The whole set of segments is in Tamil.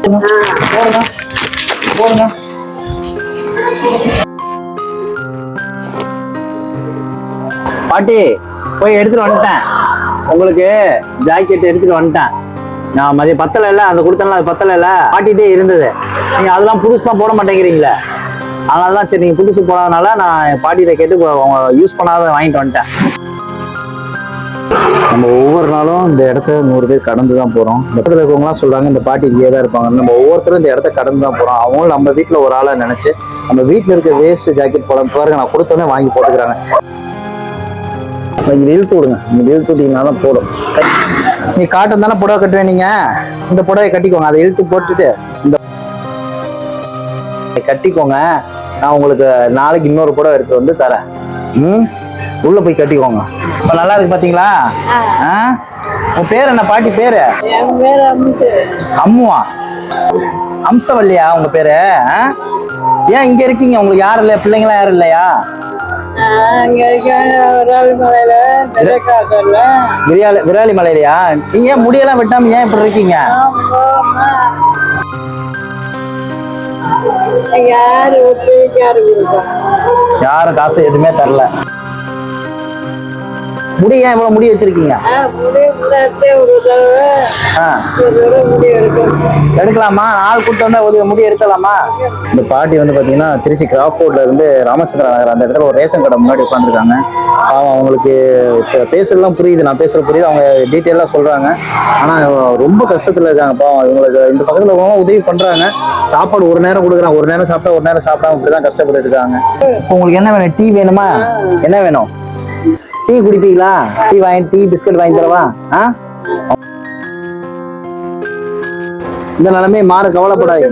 போடுங்க போடுங்க. பாட்டி போய் எடுத்துட்டு வந்துட்டேன். உங்களுக்கு ஜாக்கெட் எடுத்துட்டு வந்துட்டேன். நான் மதியம் பத்தல இல்ல, அந்த கொடுத்தல அது பத்தல இல்ல, பாட்டிகிட்டே இருந்தது. நீங்க அதெல்லாம் புதுசுதான் போட மாட்டேங்கிறீங்களே, அதனாலதான் சரி நீங்க புதுசு போடாதனால நான் பாட்டிகிட்ட கேட்டு யூஸ் பண்ணாத வாங்கிட்டு வந்துட்டேன். நம்ம ஒவ்வொரு நாளும் இந்த இடத்த 100 பேர் கடந்து தான் போறோம். இந்த இடத்துல இருக்கவங்கலாம் சொல்றாங்க இந்த பாட்டி இங்கே தான் இருப்பாங்க. நம்ம ஒவ்வொருத்தரும் இந்த இடத்த கடந்து தான் போறோம். அவங்களும் நம்ம வீட்டுல ஒரு ஆளை நினைச்சு நம்ம வீட்டுல இருக்க வேஸ்ட் ஜாக்கெட் போட பாருங்க, நான் கொடுத்தோன்னே வாங்கி போட்டுக்கிறாங்க. இங்க இழுத்து விடுங்க, நீங்க இழுத்து விட்டீங்கன்னா தான் போடும். நீ காட்டன் தானே புடவை கட்டுவேன், நீங்க இந்த புடவை கட்டிக்கோங்க. அதை இழுத்து போட்டுட்டு இந்த கட்டிக்கோங்க. நான் உங்களுக்கு நாளைக்கு இன்னொரு புடவை எடுத்து வந்து தரேன். உள்ள போய் கட்டிக்கோங்க. இப்ப நல்லா இருக்கு பாத்தீங்களா? உன் பேர் என்ன பாட்டி பேரு? அம்முவா? அம்சவல்லியா உங்க பேரு? ஏன் இங்க இருக்கீங்க? உங்களுக்கு யாரும் இல்லையா? பிள்ளைங்களா யாரும் இல்லையா? விராலி மலையிலயா? நீங்க ஏன் முடியெல்லாம் வெட்டாம ஏன் இப்படி இருக்கீங்க? யாரும் காசு எதுவுமே தரல. முடி ஏன் இவ்வளவு முடி வச்சிருக்கீங்க? எடுக்கலாமா? ஆள் கூட்டு வந்தா முடி எடுக்கலாமா? இந்த பாட்டி வந்து பாத்தீங்கன்னா திருச்சி கிராஃபோர்ட்ல இருந்து ராமச்சந்திர நகர் அந்த இடத்துல ஒரு ரேஷன் கடை முன்னாடி உட்காந்துருக்காங்க. அவங்களுக்கு இப்ப பேசுறதுலாம் புரியுது, நான் பேசுறது புரியுது, அவங்க டீட்டெயிலா சொல்றாங்க. ஆனா ரொம்ப கஷ்டத்துல இருக்காங்க பாவம். இவங்களுக்கு இந்த பக்கத்துல இருக்கவங்க உதவி பண்றாங்க. சாப்பாடு ஒரு நேரம் கொடுக்குறாங்க, ஒரு நேரம் சாப்பிட்டா ஒரு நேரம் சாப்பிடாம இப்படிதான் கஷ்டப்பட்டு இருக்காங்க. உங்களுக்கு என்ன வேணும்? டீ வேணுமா? என்ன வேணும்? டீ குடிப்பீங்களா? டீ வாங்கி டீ பிஸ்கட் வாங்கி தரவா? இந்த நிலைமை மாற கவலைப்படாது.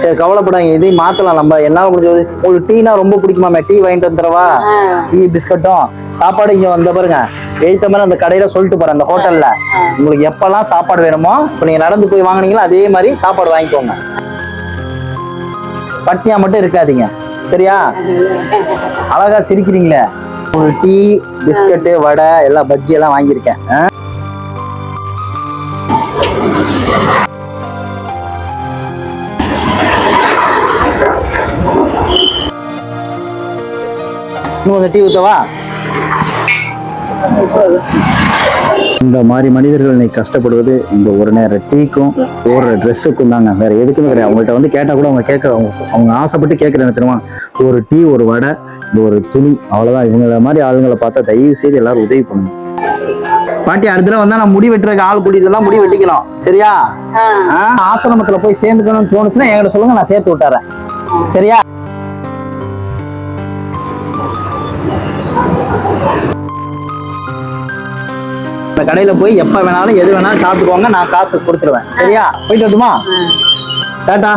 சரி கவலைப்படாங்க, இதையும் மாத்தலாம் நம்ம. என்னால முடிஞ்சது. உங்களுக்கு டீனா ரொம்ப பிடிக்குமாமே, டீ வாங்கிட்டு வந்துடவா? டீ பிஸ்கட்டும் சாப்பாடு இங்க வந்த பாருங்க, எழுத்த மாதிரி அந்த கடையில சொல்லிட்டு போறேன். அந்த ஹோட்டல்ல உங்களுக்கு எப்பெல்லாம் சாப்பாடு வேணுமோ இப்ப நீங்க நடந்து போய் வாங்கினீங்களா அதே மாதிரி சாப்பாடு வாங்கிக்கோங்க. பட்னியா மட்டும் இருக்காதீங்க, சரியா? அழகா சிரிக்கிறீங்களே. ஒரு டீ பிஸ்கட்டு வடை எல்லாம் பஜ்ஜி எல்லாம் வாங்கியிருக்கேன். இன்னும் கொஞ்சம் டீ ஊத்தவா? இந்த மாதிரி மனிதர்கள் இன்னைக்கு கஷ்டப்படுவது இந்த ஒரு நேரம் டீக்கும் ஒரு ட்ரெஸ்ஸுக்கும் தாங்க, வேற எதுக்குமே கிடையாது. அவங்கள்ட்ட வந்து கேட்டா கூட அவங்க அவங்க ஆசைப்பட்டு கேட்கறேன்னு தெரியுமா? ஒரு டீ, ஒரு வடை, ஒரு துணி, அவ்வளவுதான். இவங்கள மாதிரி ஆளுங்களை பார்த்தா தயவு செய்து எல்லாரும் உதவி பண்ணுங்க. பாட்டி அடுத்த வந்தா நான் முடி வெட்டுறதுக்கு ஆள் கூட்டிட்டு தான் முடி வெட்டிக்கணும், சரியா? ஆசிரமத்துல போய் சேர்ந்துக்கணும்னு தோணுச்சுன்னா என்கிட்ட சொல்லுங்க, நான் சேர்த்து விட்டுறேன், சரியா? அந்த கடையில போய் எப்ப வேணாலும் எது வேணாலும் சாப்பிட்டுக்கோங்க, நான் காசு கொடுத்துருவேன், சரியா? போயிட்டு வரட்டுமா? டாடா.